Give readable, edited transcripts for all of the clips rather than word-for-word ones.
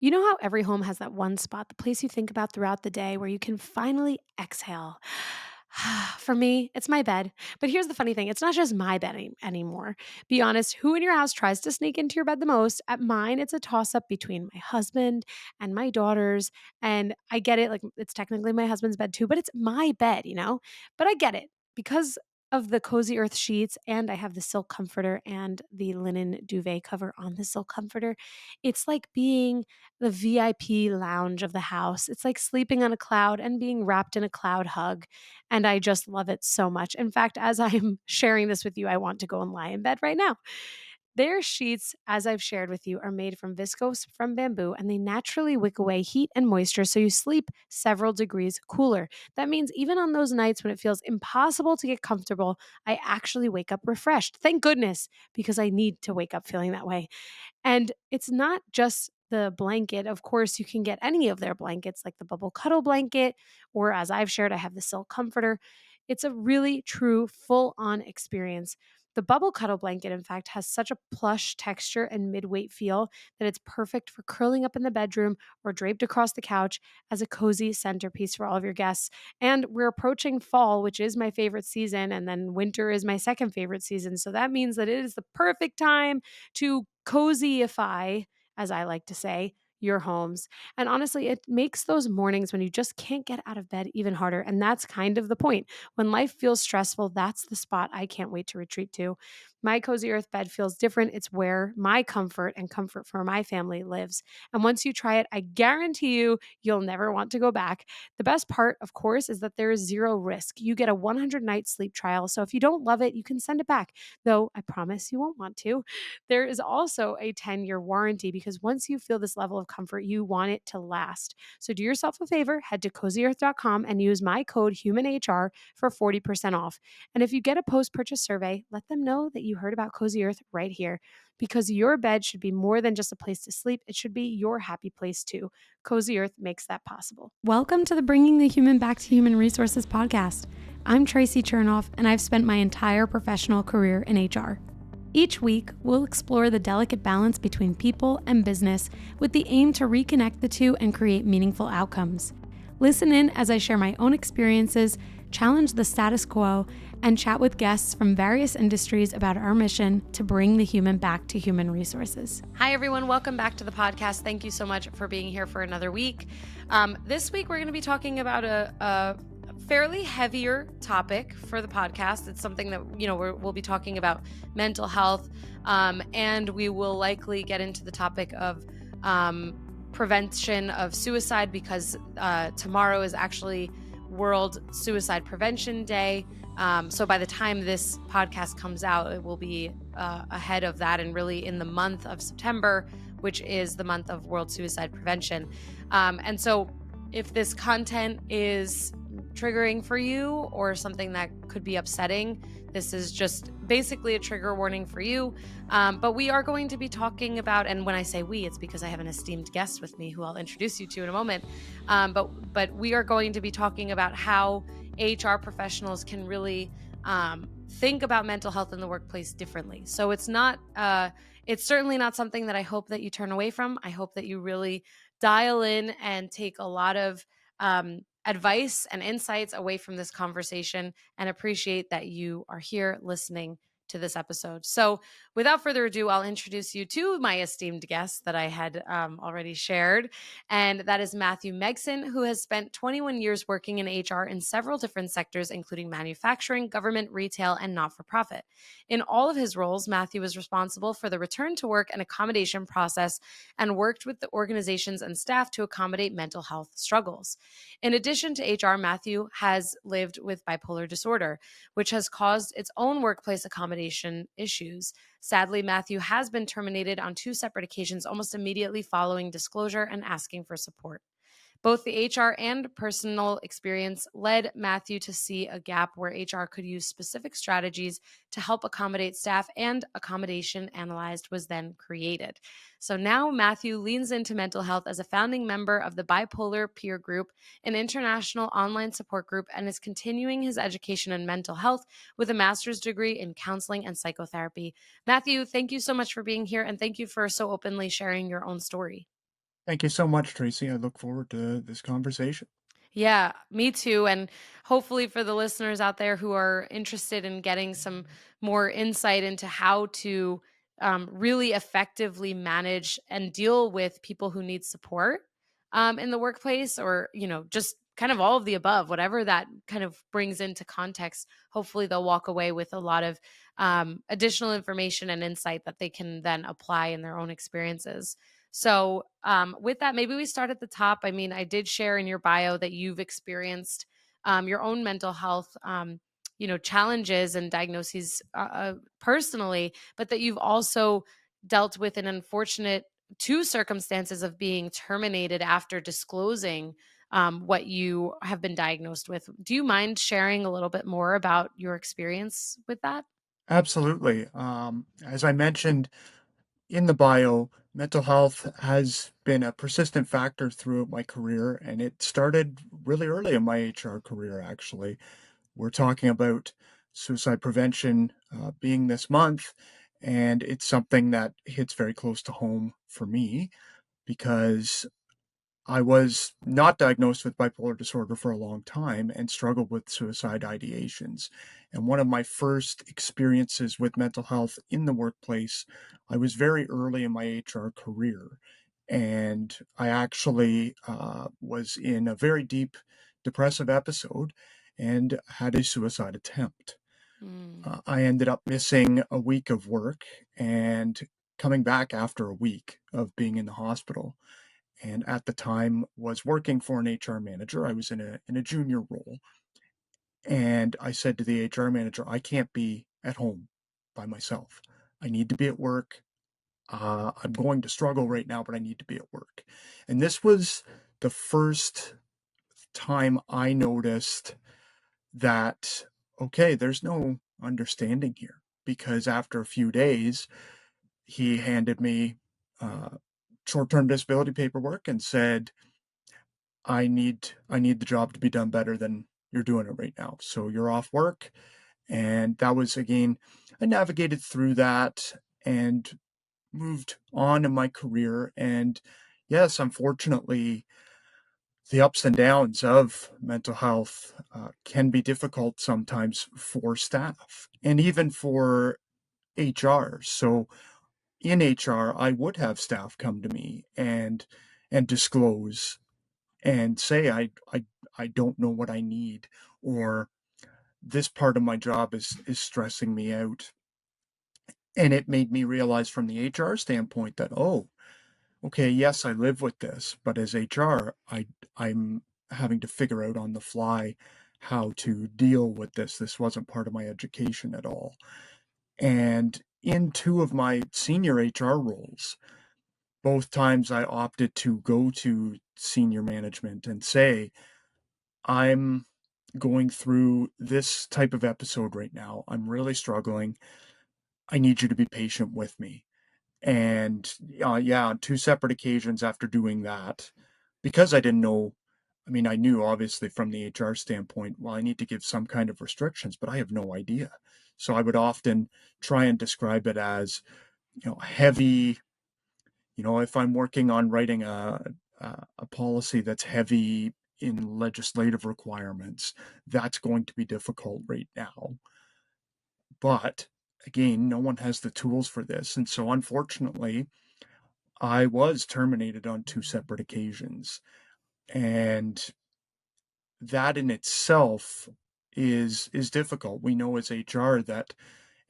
You know how every home has that one spot, the place you think about throughout the day where you can finally exhale? For me, it's my bed. But here's the funny thing, it's not just my bed anymore. Be honest, who in your house tries to sneak into your bed the most? At mine, it's a toss up between my husband and my daughters. And I get it, like it's technically my husband's bed too, but it's my bed, you know? But I get it because of the Cozy Earth sheets, and I have the silk comforter and the linen duvet cover on the silk comforter. It's like being the VIP lounge of the house. It's like sleeping on a cloud and being wrapped in a cloud hug. And I just love it so much. In fact, as I'm sharing this with you, I want to go and lie in bed right now. Their sheets, as I've shared with you, are made from viscose from bamboo and they naturally wick away heat and moisture so you sleep several degrees cooler. That means even on those nights when it feels impossible to get comfortable, I actually wake up refreshed. Thank goodness, because I need to wake up feeling that way. And it's not just the blanket. Of course, you can get any of their blankets, like the bubble cuddle blanket, or as I've shared, I have the silk comforter. It's a really true full on experience. The bubble cuddle blanket, in fact, has such a plush texture and mid weight feel that it's perfect for curling up in the bedroom or draped across the couch as a cozy centerpiece for all of your guests. And we're approaching fall, which is my favorite season, and then winter is my second favorite season. So that means that it is the perfect time to cozyify, as I like to say, your homes. And honestly, it makes those mornings when you just can't get out of bed even harder. And that's kind of the point. When life feels stressful, that's the spot I can't wait to retreat to. My Cozy Earth bed feels different. It's where my comfort and comfort for my family lives. And once you try it, I guarantee you, you'll never want to go back. The best part, of course, is that there is zero risk. You get a 100-night sleep trial. So if you don't love it, you can send it back, though I promise you won't want to. There is also a 10-year warranty because once you feel this level of comfort, you want it to last. So do yourself a favor, head to cozyearth.com and use my code HUMANHR for 40% off. And if you get a post-purchase survey, let them know that you heard about Cozy Earth right here, because your bed should be more than just a place to sleep. It should be your happy place too. Cozy Earth makes that possible. Welcome to the Bringing the Human Back to Human Resources podcast. I'm Traci Chernoff, and I've spent my entire professional career in HR. Each week, we'll explore the delicate balance between people and business with the aim to reconnect the two and create meaningful outcomes. Listen in as I share my own experiences, challenge the status quo, and chat with guests from various industries about our mission to bring the human back to human resources. Hi, everyone. Welcome back to the podcast. Thank you so much for being here for another week. This week, we're going to be talking about a fairly heavier topic for the podcast. It's something that, we'll be talking about mental health, and we will likely get into the topic of prevention of suicide because tomorrow is actually World Suicide Prevention Day. So by the time this podcast comes out, it will be ahead of that and really in the month of September, which is the month of World Suicide Prevention. And so if this content is triggering for you or something that could be upsetting, this is just basically a trigger warning for you. But we are going to be talking about, and when I say we, it's because I have an esteemed guest with me who I'll introduce you to in a moment. But we are going to be talking about how HR professionals can really think about mental health in the workplace differently. So it's certainly not something that I hope that you turn away from. I hope that you really dial in and take a lot of advice and insights away from this conversation, and appreciate that you are here listening to this episode. So without further ado, I'll introduce you to my esteemed guest that I had already shared. And that is Matthew Megson, who has spent 21 years working in HR in several different sectors, including manufacturing, government, retail, and not-for-profit. In all of his roles, Matthew was responsible for the return to work and accommodation process and worked with the organizations and staff to accommodate mental health struggles. In addition to HR, Matthew has lived with bipolar disorder, which has caused its own workplace accommodation issues. Sadly, Matthew has been terminated on 2 separate occasions almost immediately following disclosure and asking for support. Both the HR and personal experience led Matthew to see a gap where HR could use specific strategies to help accommodate staff, and Accommodation Analyzed was then created. So now Matthew leans into mental health as a founding member of the Bipolar Peer Group, an international online support group, and is continuing his education in mental health with a master's degree in counseling and psychotherapy. Matthew, thank you so much for being here, and thank you for so openly sharing your own story. Thank you so much, Tracy. I look forward to this conversation. Yeah, me too. And hopefully, for the listeners out there who are interested in getting some more insight into how to really effectively manage and deal with people who need support in the workplace, or, just kind of all of the above, whatever that kind of brings into context, hopefully they'll walk away with a lot of additional information and insight that they can then apply in their own experiences. So, with that, maybe we start at the top. I mean, I did share in your bio that you've experienced your own mental health, challenges and diagnoses personally, but that you've also dealt with an unfortunate two circumstances of being terminated after disclosing what you have been diagnosed with. Do you mind sharing a little bit more about your experience with that? Absolutely. As I mentioned in the bio, mental health has been a persistent factor throughout my career, and it started really early in my HR career, actually. We're talking about suicide prevention being this month, and it's something that hits very close to home for me because I was not diagnosed with bipolar disorder for a long time and struggled with suicide ideations. And one of my first experiences with mental health in the workplace, I was very early in my HR career. And I actually was in a very deep depressive episode and had a suicide attempt. Mm, I ended up missing a week of work and coming back after a week of being in the hospital, and at the time was working for an HR manager. I was in a junior role, and I said to the HR manager, "I can't be at home by myself. I need to be at work. I'm going to struggle right now, but I need to be at work." And this was the first time I noticed that, okay, there's no understanding here, because after a few days, he handed me uh, short-term disability paperwork and said, I need the job to be done better than you're doing it right now. So you're off work. And that was, again, I navigated through that and moved on in my career. And yes, unfortunately, the ups and downs of mental health can be difficult sometimes for staff and even for HR. So in HR, I would have staff come to me and disclose and say, I don't know what I need, or this part of my job is stressing me out. And it made me realize from the HR standpoint that, oh, okay, yes, I live with this, but as HR, I'm having to figure out on the fly how to deal with this. This wasn't part of my education at all. And in two of my senior HR roles, both times I opted to go to senior management and say, I'm going through this type of episode right now. I'm really struggling. I need you to be patient with me. And yeah, on two separate occasions after doing that, because I didn't know, I mean, I knew obviously from the HR standpoint, well, I need to give some kind of restrictions, but I have no idea. So I would often try and describe it as, heavy, if I'm working on writing a policy that's heavy in legislative requirements, that's going to be difficult right now. But again, no one has the tools for this. And so unfortunately, I was terminated on two separate occasions. And that in itself is difficult. We know as HR that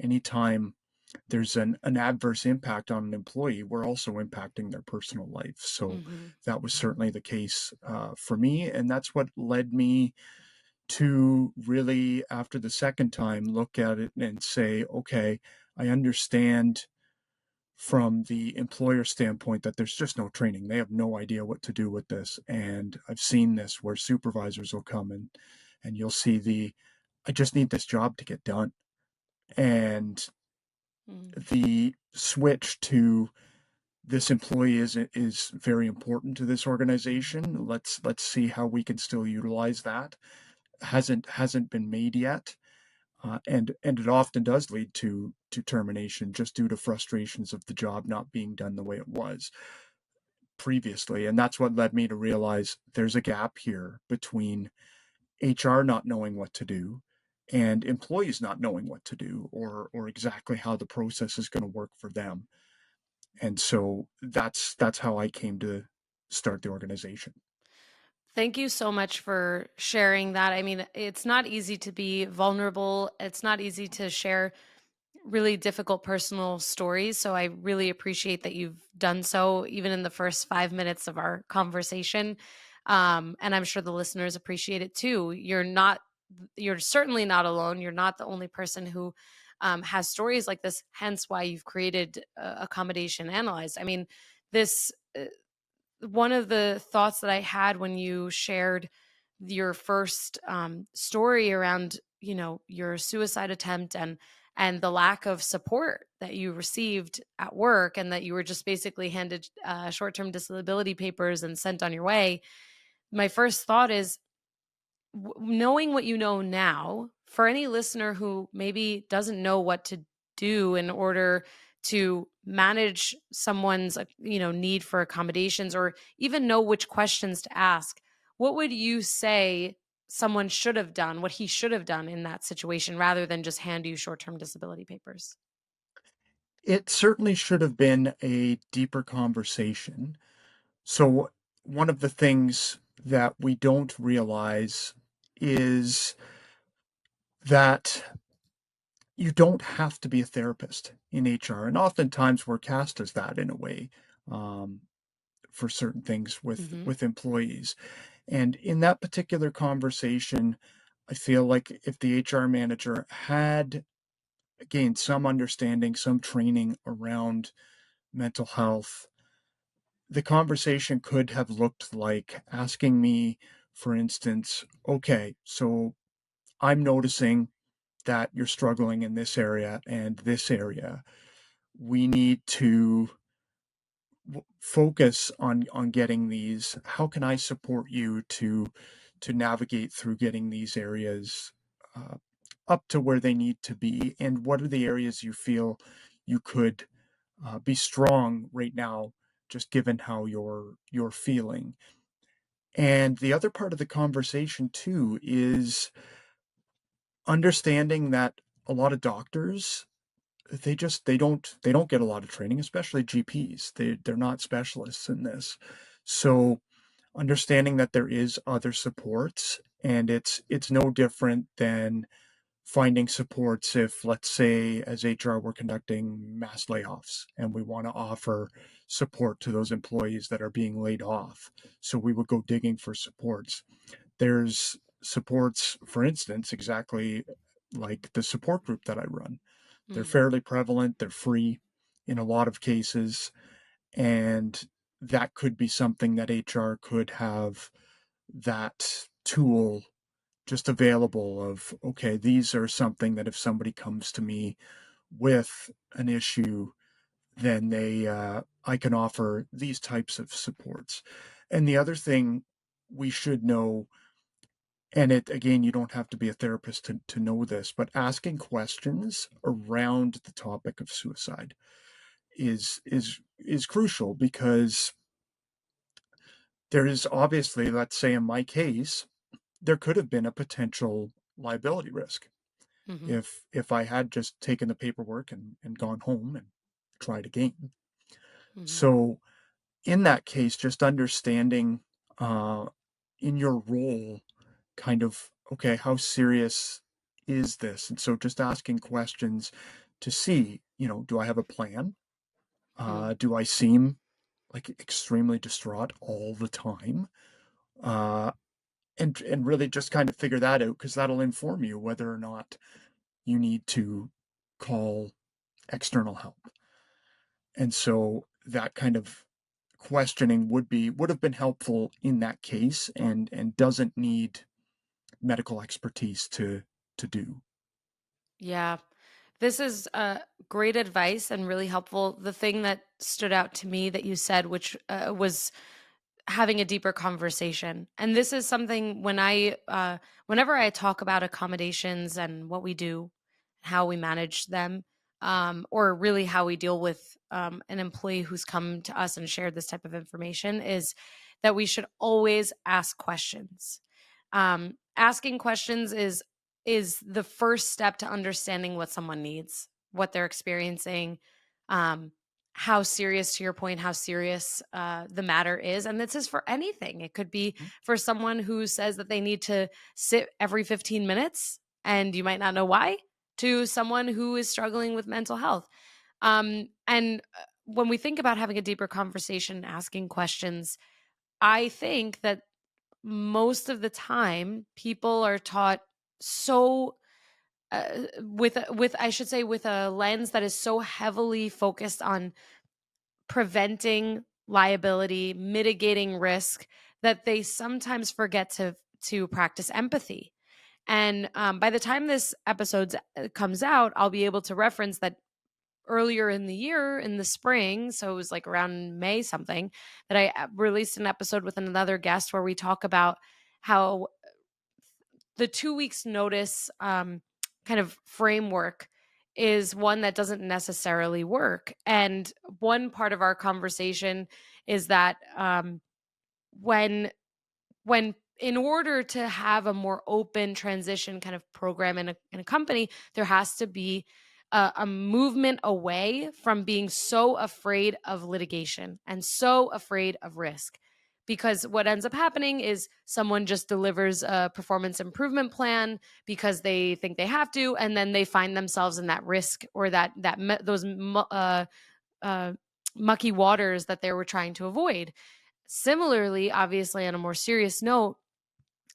anytime there's an adverse impact on an employee, we're also impacting their personal life. So hmm that was certainly the case for me. And that's what led me to really, after the second time, look at it and say, okay, I understand from the employer standpoint that there's just no training. They have no idea what to do with this. And I've seen this where supervisors will come and you'll see I just need this job to get done. And the switch to this employee is very important to this organization. Let's see how we can still utilize that. Hasn't been made yet. And it often does lead to termination just due to frustrations of the job not being done the way it was. previously. And that's what led me to realize there's a gap here between HR not knowing what to do and employees not knowing what to do, or exactly how the process is going to work for them. And so that's how I came to start the organization. Thank you so much for sharing that. I mean, it's not easy to be vulnerable. It's not easy to share really difficult personal stories. So I really appreciate that you've done so, even in the first 5 minutes of our conversation. And I'm sure the listeners appreciate it too. You're certainly not alone. You're not the only person who has stories like this, hence why you've created Accommodation Analyzed. I mean, this. One of the thoughts that I had when you shared your first story around, your suicide attempt and the lack of support that you received at work, and that you were just basically handed short-term disability papers and sent on your way. My first thought is, knowing what you know now, for any listener who maybe doesn't know what to do in order to manage someone's need for accommodations, or even know which questions to ask, what would you say someone should have done, what he should have done in that situation, rather than just hand you short-term disability papers? It certainly should have been a deeper conversation. So, one of the things that we don't realize is that you don't have to be a therapist in HR. And oftentimes we're cast as that in a way, um, for certain things Hmm. with employees. And in that particular conversation, I feel like if the HR manager had gained some understanding, some training around mental health, the conversation could have looked like asking me, for instance, okay, so I'm noticing that you're struggling in this area and this area. We need to focus on getting these. How can I support you to navigate through getting these areas uh, up to where they need to be? And what are the areas you feel you could be strong right now, just given how you're feeling? And the other part of the conversation too is understanding that a lot of doctors, they don't get a lot of training, especially GPs. They're not specialists in this. So understanding that there is other supports, and it's no different than finding supports if, let's say, as HR, we're conducting mass layoffs and we want to offer support to those employees that are being laid off. So we would go digging for supports. There's supports, for instance, exactly like the support group that I run. They're Mm. fairly prevalent, they're free in a lot of cases, and that could be something that HR could have, that tool just available of, okay, these are something that if somebody comes to me with an issue, then I can offer these types of supports. And the other thing we should know, and it again, you don't have to be a therapist to know this, but asking questions around the topic of suicide is crucial, because there is obviously, let's say in my case, there could have been a potential liability risk Hmm. if I had just taken the paperwork and gone home and tried again. Hmm. So in that case, just understanding uh, in your role, kind of, okay, how serious is this? And so just asking questions to see, do I have a plan? Hmm. Do I seem like extremely distraught all the time? Uh, and really just kind of figure that out, because that'll inform you whether or not you need to call external help. And so that kind of questioning would have been helpful in that case, and doesn't need medical expertise to do. Yeah. This is great advice and really helpful. The thing that stood out to me that you said, which was having a deeper conversation. And this is something whenever I talk about accommodations and what we do, how we manage them, or really how we deal with an employee who's come to us and shared this type of information, is that we should always ask questions. Asking questions is the first step to understanding what someone needs, what they're experiencing, um, how serious, to your point, how serious the matter is. And this is for anything. It could be for someone who says that they need to sit every 15 minutes and you might not know why, to someone who is struggling with mental health. And when we think about having a deeper conversation, asking questions, I think that most of the time people are taught so with I should say with a lens that is so heavily focused on preventing liability, mitigating risk, that they sometimes forget to practice empathy. And by the time this episode comes out, I'll be able to reference that earlier in the year, in the spring, so it was like around May something, that I released an episode with another guest where we talk about how the 2 weeks notice kind of framework is one that doesn't necessarily work. And one part of our conversation is that when when in order to have a more open transition kind of program in a company, there has to be a movement away from being so afraid of litigation and so afraid of risk. Because what ends up happening is someone just delivers a performance improvement plan because they think they have to, and then they find themselves in that risk or uh, mucky waters that they were trying to avoid. Similarly, obviously, on a more serious note,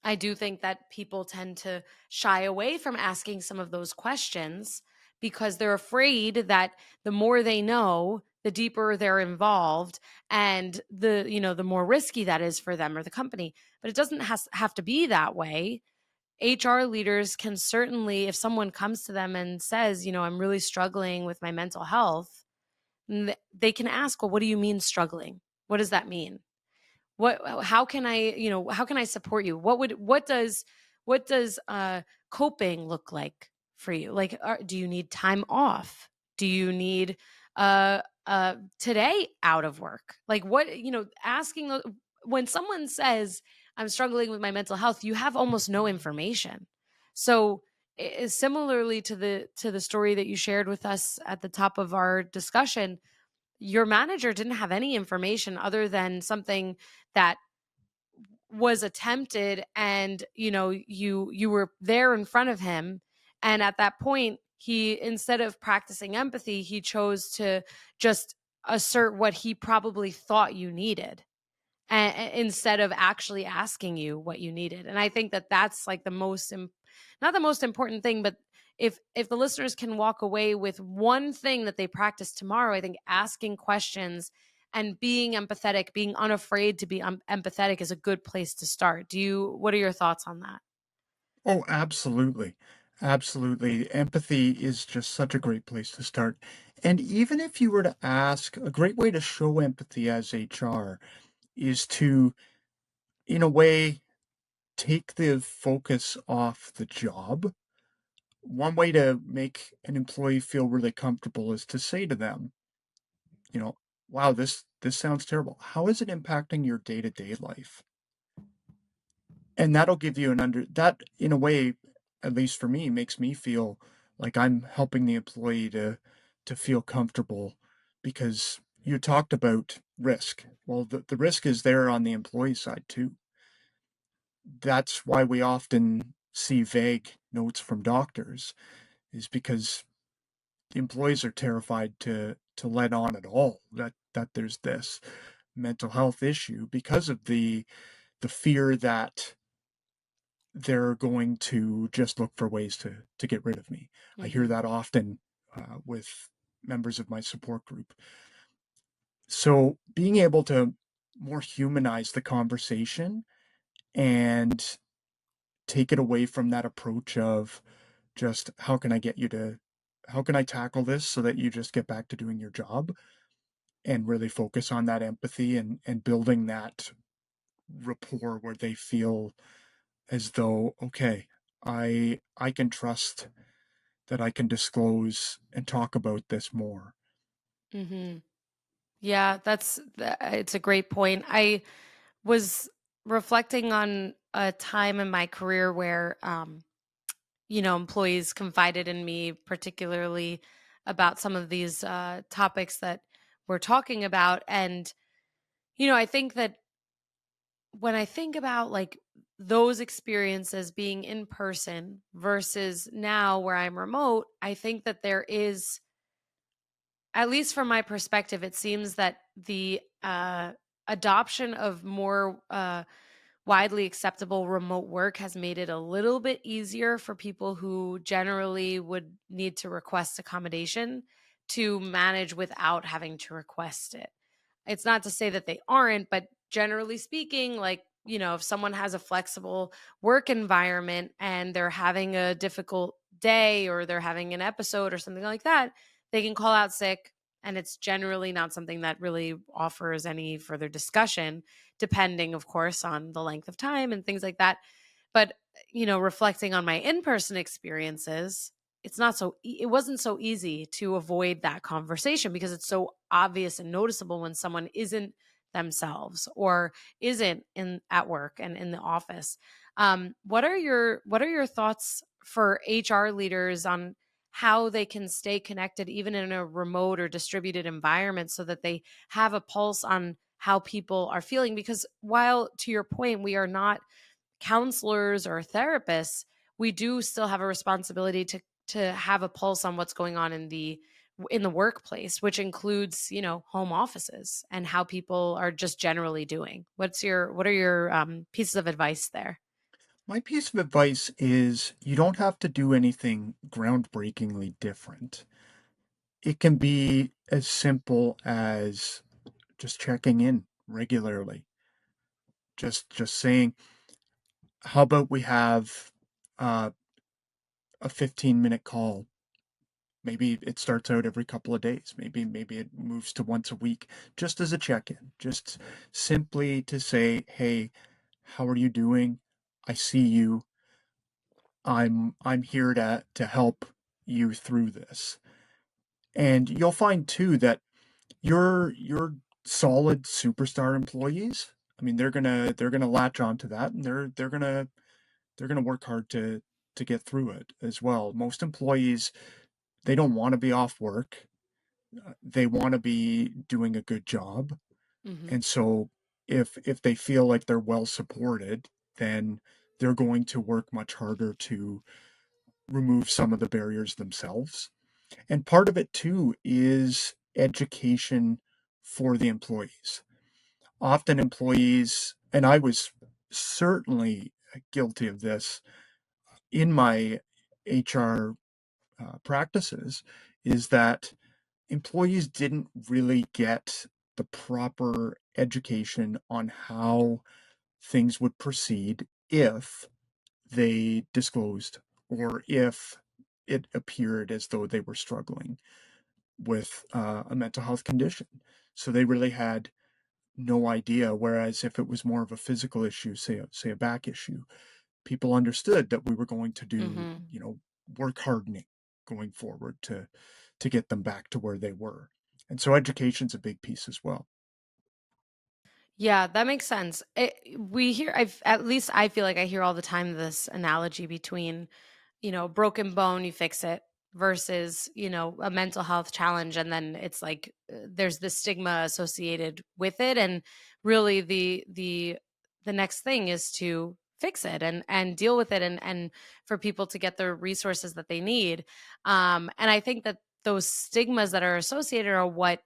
I do think that people tend to shy away from asking some of those questions because they're afraid that the more they know, the deeper they're involved, and the more risky that is for them or the company. But it doesn't have to be that way. HR leaders can certainly, if someone comes to them and says, I'm really struggling with my mental health, they can ask, well, what do you mean struggling? What does that mean? How can I support you? What does coping look like for you? Like, do you need time off? Do you need today out of work? Like, what, asking when someone says I'm struggling with my mental health, you have almost no information. So similarly to the story that you shared with us at the top of our discussion, your manager didn't have any information other than something that was attempted, and you were there in front of him, and at that point, he, instead of practicing empathy, he chose to just assert what he probably thought you needed, instead of actually asking you what you needed. And I think that that's like not the most important thing, but if the listeners can walk away with one thing that they practice tomorrow, I think asking questions and being empathetic, being unafraid to be empathetic, is a good place to start. What are your thoughts on that? Oh, absolutely. Absolutely. Empathy is just such a great place to start. And even if you were to ask, a great way to show empathy as HR is to, in a way, take the focus off the job. One way to make an employee feel really comfortable is to say to them, you know, wow, this sounds terrible. How is it impacting your day-to-day life? And that'll give you that, in a way, at least for me, makes me feel like I'm helping the employee to feel comfortable, because you talked about risk. Well, the risk is there on the employee side too. That's why we often see vague notes from doctors, is because the employees are terrified to let on at all that there's this mental health issue, because of the fear that they're going to just look for ways to get rid of me. I hear Hmm. that often with members of my support group. So being able to more humanize the conversation and take it away from that approach of just how can I tackle this so that you just get back to doing your job, and really focus on that empathy and building that rapport where they feel as though, okay, I can trust that I can disclose and talk about this more. Mhm. Yeah, it's a great point. I was reflecting on a time in my career where employees confided in me particularly about some of these topics that we're talking about. And I think that when I think about like those experiences being in person versus now where I'm remote, I think that there is, at least from my perspective, it seems that the adoption of more widely acceptable remote work has made it a little bit easier for people who generally would need to request accommodation to manage without having to request it. It's not to say that they aren't, but generally speaking, like, if someone has a flexible work environment and they're having a difficult day or they're having an episode or something like that, they can call out sick. And it's generally not something that really offers any further discussion, depending, of course, on the length of time and things like that. But, reflecting on my in-person experiences, it wasn't so easy to avoid that conversation because it's so obvious and noticeable when someone isn't themselves or isn't in at work and in the office. What are your thoughts for HR leaders on how they can stay connected even in a remote or distributed environment so that they have a pulse on how people are feeling? Because while, to your point, we are not counselors or therapists, we do still have a responsibility to have a pulse on what's going on in the workplace, which includes, home offices and how people are just generally doing. What are your pieces of advice there? My piece of advice is you don't have to do anything groundbreakingly different. It can be as simple as just checking in regularly. Just saying, how about we have uh, a 15-minute call? Maybe it starts out every couple of days. Maybe it moves to once a week, just as a check-in, just simply to say, "Hey, how are you doing? I see you. I'm here to help you through this." And you'll find too that your solid superstar employees, I mean, they're gonna latch on to that, and they're gonna work hard to get through it as well. Most employees, they don't want to be off work. They want to be doing a good job. Hmm. And so if they feel like they're well supported, then they're going to work much harder to remove some of the barriers themselves. And part of it too is education for the employees. Often employees, and I was certainly guilty of this in my HR practices, is that employees didn't really get the proper education on how things would proceed if they disclosed or if it appeared as though they were struggling with a mental health condition. So they really had no idea. Whereas if it was more of a physical issue, say a back issue, people understood that we were going to do, Hmm. work hardening going forward to get them back to where they were. And so education's a big piece as well. Yeah, that makes sense. We hear, at least I feel like I hear all the time this analogy between, broken bone, you fix it, versus, a mental health challenge. And then it's like there's the stigma associated with it. And really the next thing is to fix it and deal with it and for people to get the resources that they need. And I think that those stigmas that are associated are what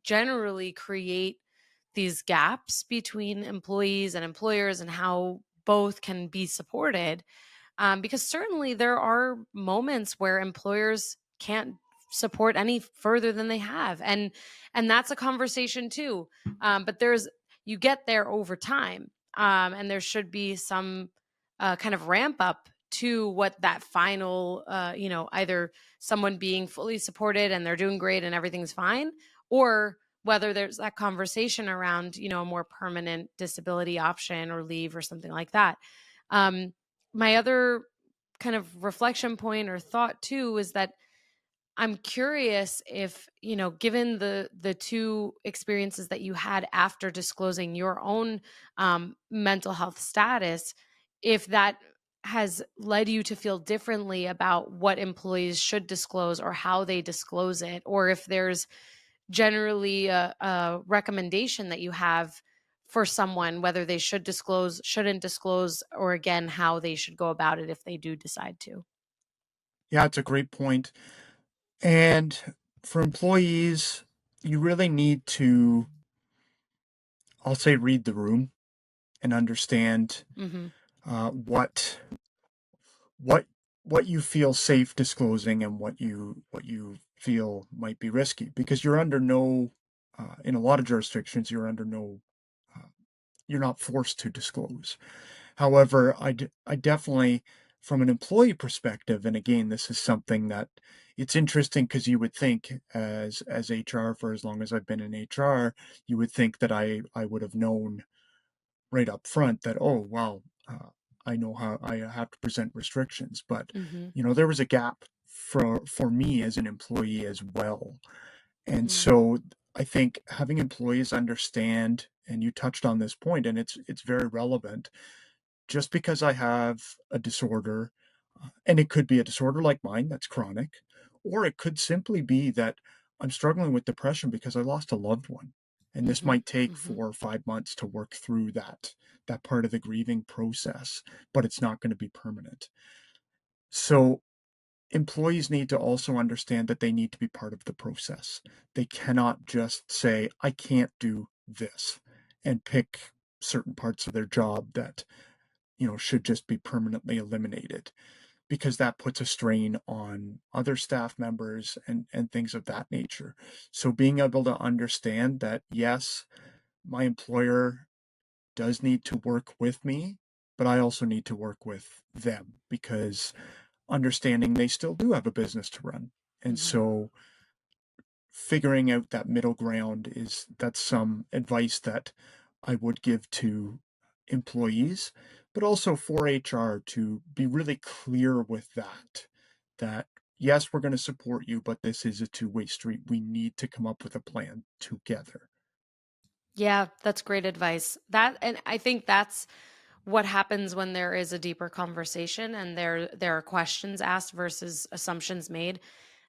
generally create these gaps between employees and employers and how both can be supported, because certainly there are moments where employers can't support any further than they have, and that's a conversation too. But you get there over time, and there should be some kind of ramp up to what that final, either someone being fully supported and they're doing great and everything's fine, or whether there's that conversation around, a more permanent disability option or leave or something like that. My other kind of reflection point or thought too is that I'm curious if, given the two experiences that you had after disclosing your own mental health status, if that has led you to feel differently about what employees should disclose or how they disclose it, or if there's generally a recommendation that you have for someone, whether they should disclose, shouldn't disclose, or again, how they should go about it if they do decide to. Yeah, it's a great point. And for employees, you really need to, I'll say, read the room and understand Hmm. what what what you feel safe disclosing and what you feel might be risky, because you're under no in a lot of jurisdictions you're under no uh, you're not forced to disclose. However, I definitely, from an employee perspective, and again, this is something that it's interesting because you would think, as HR, for as long as I've been in HR, you would think that I would have known right up front that, oh, well, I know how I have to present restrictions. But, Hmm. there was a gap for me as an employee as well. And Mm. so I think having employees understand, and you touched on this point, and it's very relevant. Just because I have a disorder, and it could be a disorder like mine that's chronic, or it could simply be that I'm struggling with depression because I lost a loved one. And this Mhm, might take mhm, 4 or 5 months to work through that part of the grieving process, but it's not going to be permanent. So employees need to also understand that they need to be part of the process. They cannot just say, I can't do this, and pick certain parts of their job that should just be permanently eliminated, because that puts a strain on other staff members and things of that nature. So being able to understand that, yes, my employer does need to work with me, but I also need to work with them, because understanding they still do have a business to run. And mhm. so figuring out that middle ground, that's some advice that I would give to employees, but also for HR to be really clear with that yes, we're going to support you, but this is a two-way street. We need to come up with a plan together. Yeah, that's great advice. And I think that's what happens when there is a deeper conversation and there are questions asked versus assumptions made.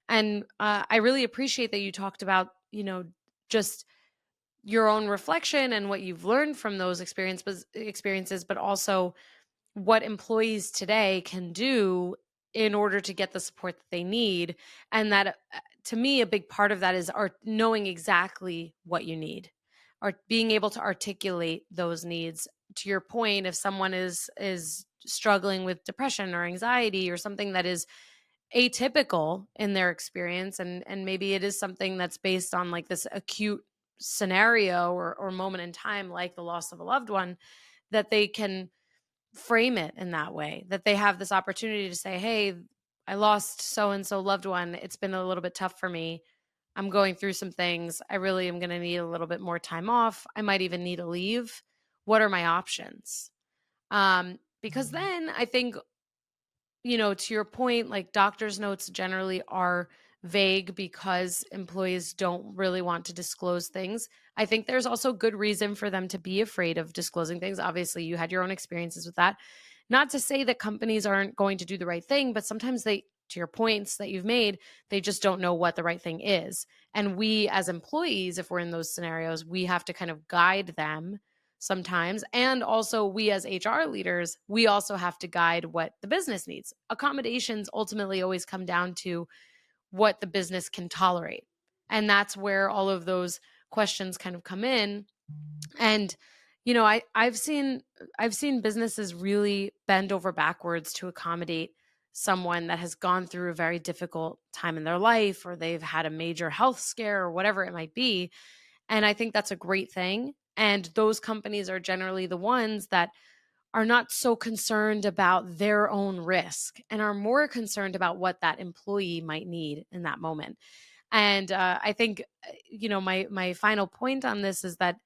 And I really appreciate that you talked about, just your own reflection and what you've learned from those experiences, but also what employees today can do in order to get the support that they need. And that, to me, a big part of that is knowing exactly what you need, or being able to articulate those needs. To your point, if someone is struggling with depression or anxiety or something that is atypical in their experience, and maybe it is something that's based on like this acute scenario or moment in time, like the loss of a loved one, that they can frame it in that way, that they have this opportunity to say, hey, I lost so and so loved one, it's been a little bit tough for me, I'm going through some things, I really am going to need a little bit more time off, I might even need a leave, what are my options? Because then I think, to your point, like doctor's notes generally are vague because employees don't really want to disclose things. I think there's also good reason for them to be afraid of disclosing things. Obviously, you had your own experiences with that. Not to say that companies aren't going to do the right thing, but sometimes they, to your points that you've made, they just don't know what the right thing is. And we, as employees, if we're in those scenarios, we have to kind of guide them sometimes. And also, we as HR leaders, we also have to guide what the business needs. Accommodations ultimately always come down to what the business can tolerate. And that's where all of those questions kind of come in. And I've seen businesses really bend over backwards to accommodate someone that has gone through a very difficult time in their life, or they've had a major health scare or whatever it might be. And I think that's a great thing. And those companies are generally the ones that are not so concerned about their own risk and are more concerned about what that employee might need in that moment. And I think, my final point on this is that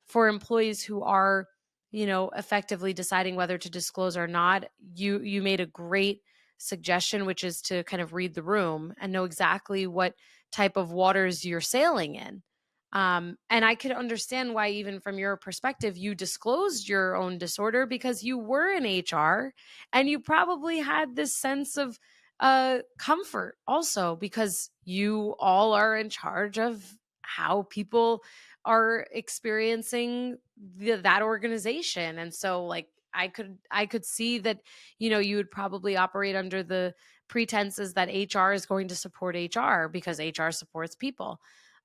for employees who are, effectively deciding whether to disclose or not, you made a great suggestion, which is to kind of read the room and know exactly what type of waters you're sailing in. And I could understand why, even from your perspective, you disclosed your own disorder because you were in HR and you probably had this sense of comfort also because you all are in charge of how people are experiencing that organization. And so, like, I could see that, you would probably operate under the pretenses that HR is going to support HR because HR supports people.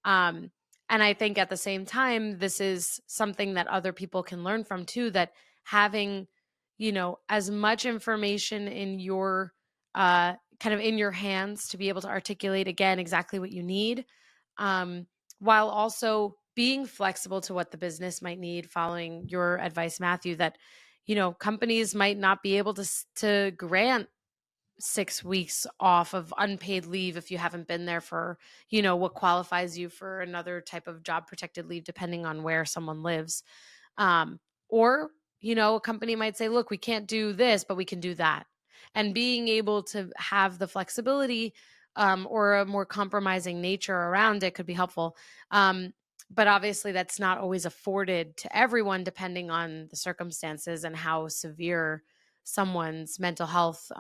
Um, and I think at the same time, this is something that other people can learn from too, that having, as much information in your kind of in your hands to be able to articulate again exactly what you need, um, while also being flexible to what the business might need, following your advice, Matthew, that, companies might not be able to grant 6 weeks off of unpaid leave if you haven't been there for, what qualifies you for another type of job protected leave, depending on where someone lives. Or, a company might say, look, we can't do this, but we can do that. And being able to have the flexibility, or a more compromising nature around it could be helpful. But obviously, that's not always afforded to everyone, depending on the circumstances and how severe someone's mental health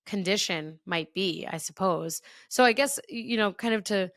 condition might be, I suppose. So I guess, kind of to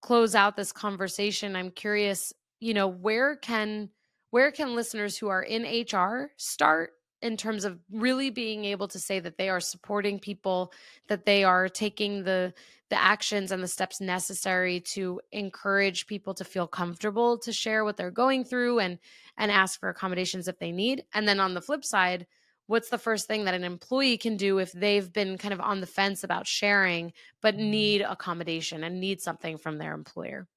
close out this conversation, I'm curious, where can listeners who are in HR start in terms of really being able to say that they are supporting people, that they are taking the actions and the steps necessary to encourage people to feel comfortable to share what they're going through and ask for accommodations if they need. And then on the flip side, what's the first thing that an employee can do if they've been kind of on the fence about sharing but need accommodation and need something from their employer?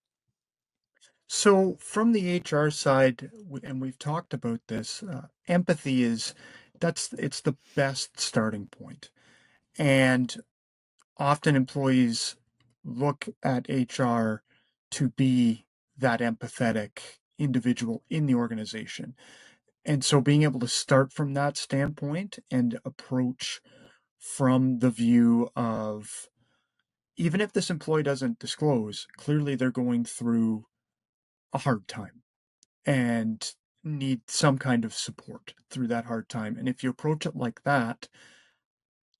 So, from the HR side, and we've talked about this, empathy is it's the best starting point. And often employees look at HR to be that empathetic individual in the organization. And so being able to start from that standpoint and approach from the view of, even if this employee doesn't disclose, clearly they're going through a hard time and need some kind of support through that hard time. And if you approach it like that,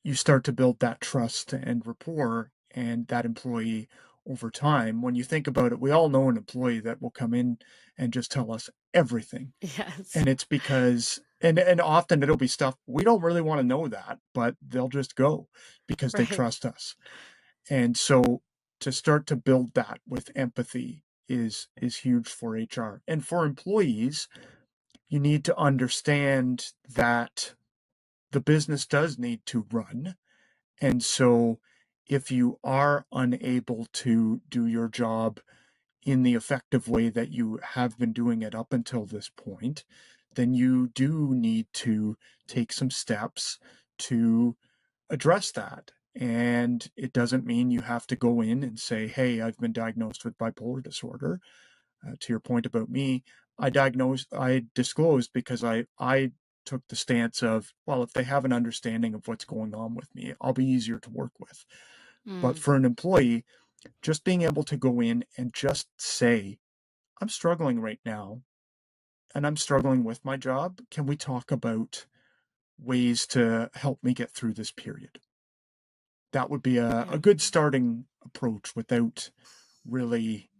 you start to build that trust and rapport and that employee over time. When you think about it, we all know an employee that will come in and just tell us everything. Yes. And it's because and often it'll be stuff we don't really want to know that, but they'll just go because they Right. trust us. And so to start to build that with empathy is huge for HR. And for employees, you need to understand that the business does need to run. And so if you are unable to do your job in the effective way that you have been doing it up until this point, then you do need to take some steps to address that. And it doesn't mean you have to go in and say, hey, I've been diagnosed with bipolar disorder. To your point about me, I disclosed because I took the stance of, well, if they have an understanding of what's going on with me, I'll be easier to work with. But Mm, for an employee, just being able to go in and just say, I'm struggling right now and I'm struggling with my job. Can we talk about ways to help me get through this period? That would be a yeah. good starting approach without really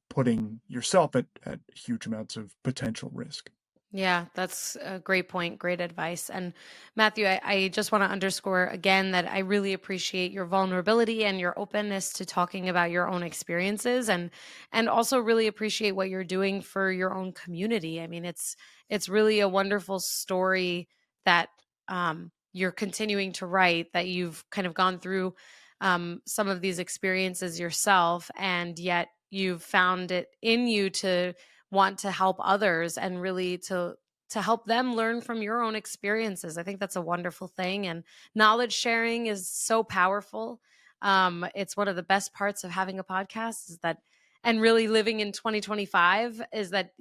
putting yourself at huge amounts of potential risk. Yeah, that's a great point. Great advice. And Matthew, I just want to underscore again that I really appreciate your vulnerability and your openness to talking about your own experiences, and also really appreciate what you're doing for your own community. I mean, it's really a wonderful story that you're continuing to write, that you've kind of gone through some of these experiences yourself, and yet you've found it in you to want to help others and really to help them learn from your own experiences. I think that's a wonderful thing, and knowledge sharing is so powerful. It's one of the best parts of having a podcast is that, and really living in 2025 is that,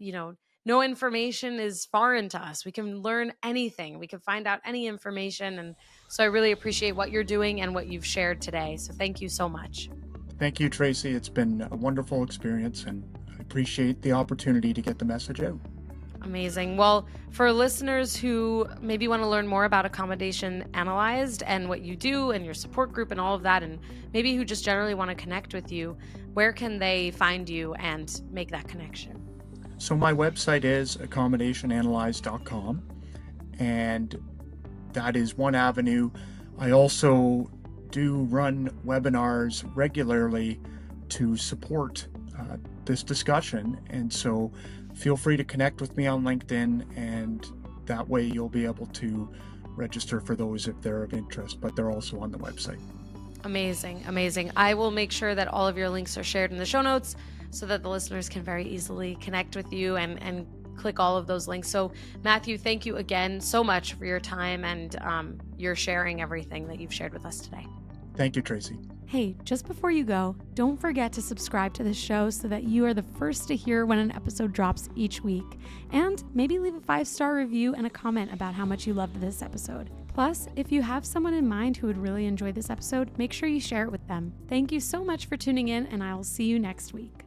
no information is foreign to us. We can learn anything. We can find out any information. And so I really appreciate what you're doing and what you've shared today. So thank you so much. Thank you, Tracy. It's been a wonderful experience, and I appreciate the opportunity to get the message out. Amazing. Well, for listeners who maybe want to learn more about Accommodation Analyzed and what you do and your support group and all of that, and maybe who just generally want to connect with you, where can they find you and make that connection? So my website is accommodationanalyze.com, and that is one avenue. I also do run webinars regularly to support this discussion, and so feel free to connect with me on LinkedIn, and that way you'll be able to register for those if they're of interest, but they're also on the website. Amazing. Amazing. I will make sure that all of your links are shared in the show notes so that the listeners can very easily connect with you and click all of those links. So, Matthew, thank you again so much for your time and your sharing everything that you've shared with us today. Thank you, Tracy. Hey, just before you go, don't forget to subscribe to this show so that you are the first to hear when an episode drops each week. And maybe leave a 5-star review and a comment about how much you loved this episode. Plus, if you have someone in mind who would really enjoy this episode, make sure you share it with them. Thank you so much for tuning in, and I will see you next week.